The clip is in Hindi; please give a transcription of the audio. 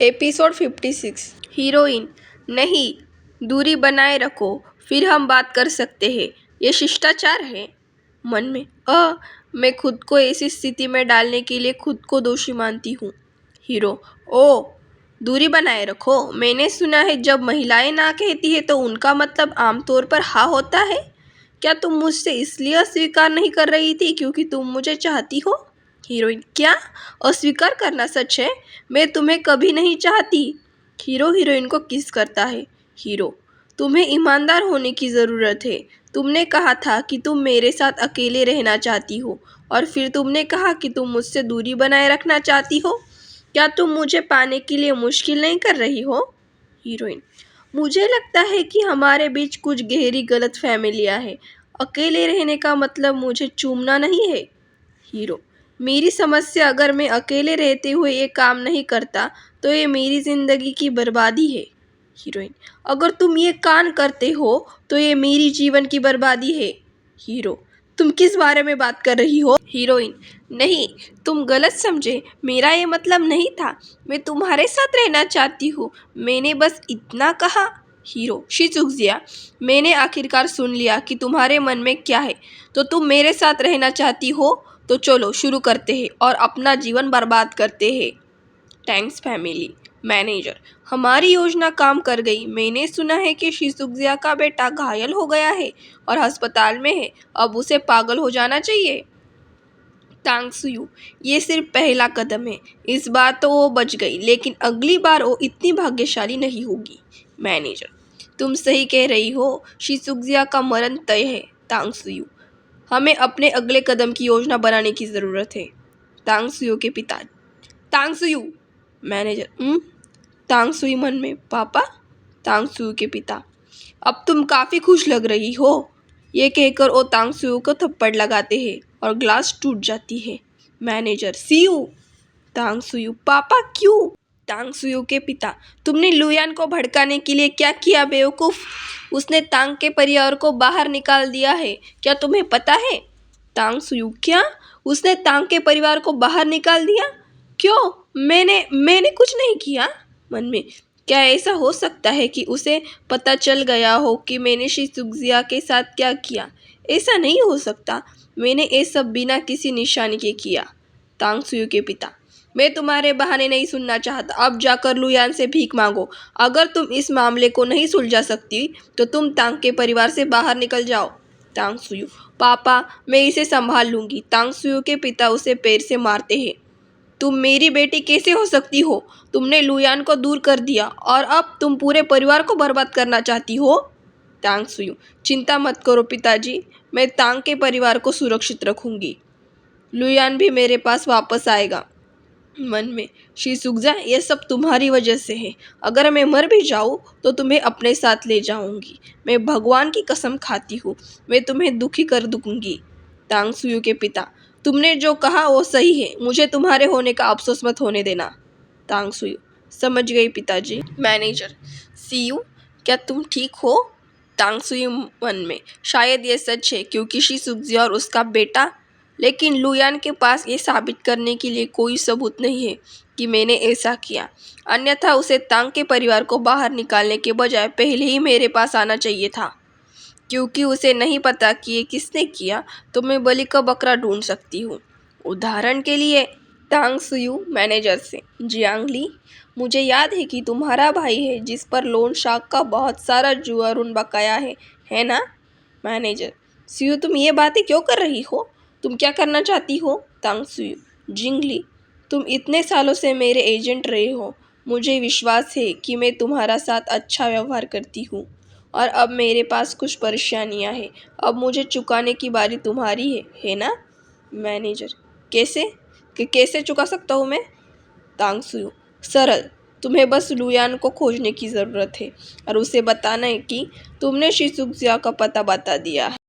एपिसोड 56। हीरोइन, नहीं, दूरी बनाए रखो, फिर हम बात कर सकते हैं, ये शिष्टाचार है। मन में, मैं खुद को ऐसी स्थिति में डालने के लिए खुद को दोषी मानती हूँ। हीरो, ओ, दूरी बनाए रखो, मैंने सुना है जब महिलाएं ना कहती है तो उनका मतलब आमतौर पर हाँ होता है। क्या तुम मुझसे इसलिए अस्वीकार नहीं कर रही थी क्योंकि तुम मुझे चाहती हो? हीरोइन, क्या अस्वीकार करना सच है? मैं तुम्हें कभी नहीं चाहती। हीरो हीरोइन को किस करता है। हीरो, तुम्हें ईमानदार होने की ज़रूरत है। तुमने कहा था कि तुम मेरे साथ अकेले रहना चाहती हो और फिर तुमने कहा कि तुम मुझसे दूरी बनाए रखना चाहती हो। क्या तुम मुझे पाने के लिए मुश्किल नहीं कर रही हो? हीरोइन, मुझे लगता है कि हमारे बीच कुछ गहरी गलतफहमियां हैं। अकेले रहने का मतलब मुझे चूमना नहीं है। हीरो, मेरी समस्या अगर मैं अकेले रहते हुए ये काम नहीं करता तो ये मेरी ज़िंदगी की बर्बादी है। हीरोइन, अगर तुम ये काम करते हो तो ये मेरी जीवन की बर्बादी है। हीरो, तुम किस बारे में बात कर रही हो? हीरोइन, नहीं, तुम गलत समझे, मेरा ये मतलब नहीं था। मैं तुम्हारे साथ रहना चाहती हूँ, मैंने बस इतना कहा। हीरो, शिज़ुज़ुया, मैंने आखिरकार सुन लिया कि तुम्हारे मन में क्या है। तो तुम मेरे साथ रहना चाहती हो तो चलो शुरू करते हैं और अपना जीवन बर्बाद करते हैं। Thanks family. मैनेजर, हमारी योजना काम कर गई। मैंने सुना है कि शिज़ुज़ुया का बेटा घायल हो गया है और अस्पताल में है। अब उसे पागल हो जाना चाहिए। तांग सुयू, ये सिर्फ पहला कदम है। इस बार तो वो बच गई, लेकिन अगली बार वो इतनी भाग्यशाली नहीं होगी। मैनेजर, तुम सही कह रही हो, शिज़ुज़ुया का मरण तय है। तांग सुयू, हमें अपने अगले कदम की योजना बनाने की ज़रूरत है। तांग सुयू के पिता, तांग सुयू। मैनेजर, तांग सुयू मन में, पापा? तांग सुयू के पिता, अब तुम काफ़ी खुश लग रही हो। ये कहकर वो तांग सुयू को थप्पड़ लगाते हैं और ग्लास टूट जाती है। Manager, CU. तांग सुयू, पापा क्यों? तांग सुयू के पिता, तुमने लुयान को भड़काने के लिए क्या किया बेवकूफ़? उसने तांग के परिवार को बाहर निकाल दिया है, क्या तुम्हें पता है? तांग सुयू, क्या? उसने तांग के परिवार को बाहर निकाल दिया? क्यों? मैंने कुछ नहीं किया। मन में, क्या ऐसा हो सकता है कि उसे पता चल गया हो कि मैंने शिज़ुज़ुया के साथ क्या किया? ऐसा नहीं हो सकता, मैंने ये सब बिना किसी निशानी के किया। तांग सुयू के पिता, मैं तुम्हारे बहाने नहीं सुनना चाहता, अब जाकर लुयान से भीख मांगो। अगर तुम इस मामले को नहीं सुलझा सकती तो तुम तांग के परिवार से बाहर निकल जाओ। तांग सुयू, पापा, मैं इसे संभाल लूँगी। तांग सुयू के पिता उसे पैर से मारते हैं। तुम मेरी बेटी कैसे हो सकती हो? तुमने लुयान को दूर कर दिया और अब तुम पूरे परिवार को बर्बाद करना चाहती हो। तांग सुयू, चिंता मत करो पिताजी, मैं तांग के परिवार को सुरक्षित रखूंगी। लुयान भी मेरे पास वापस आएगा। मन में, शिज़ुज़ुया, ये सब तुम्हारी वजह से है। अगर मैं मर भी जाऊँ तो तुम्हें अपने साथ ले जाऊंगी। मैं भगवान की कसम खाती हूँ, मैं तुम्हें दुखी कर दूंगी। तांग सुयू के पिता, तुमने जो कहा वो सही है, मुझे तुम्हारे होने का अफसोस मत होने देना। तांग सुयू, समझ गई पिताजी। मैनेजर, सीयू, क्या तुम ठीक हो? तांग सुयू मन में, शायद ये सच है क्योंकि शिज़ुज़ुया और उसका बेटा, लेकिन लुयान के पास ये साबित करने के लिए कोई सबूत नहीं है कि मैंने ऐसा किया। अन्यथा उसे तांग के परिवार को बाहर निकालने के बजाय पहले ही मेरे पास आना चाहिए था। क्योंकि उसे नहीं पता कि ये किसने किया, तो मैं बलि का बकरा ढूंढ सकती हूँ। उदाहरण के लिए, तांग सुयू मैनेजर से, जियांग ली, मुझे याद है कि तुम्हारा भाई है जिस पर लोन शार्क का बहुत सारा जुआ ऋण बकाया है ना? मैनेजर, सुयू, तुम ये बातें क्यों कर रही हो? तुम क्या करना चाहती हो? तांग सुयू, जिंगली, तुम इतने सालों से मेरे एजेंट रहे हो, मुझे विश्वास है कि मैं तुम्हारा साथ अच्छा व्यवहार करती हूँ और अब मेरे पास कुछ परेशानियाँ हैं। अब मुझे चुकाने की बारी तुम्हारी है ना? मैनेजर, कैसे? कैसे चुका सकता हूँ मैं? तांग सुयू, सरल, तुम्हें बस लुयान को खोजने की ज़रूरत है और उसे बताना है कि तुमने शिज़ुज़ुया का पता बता दिया है।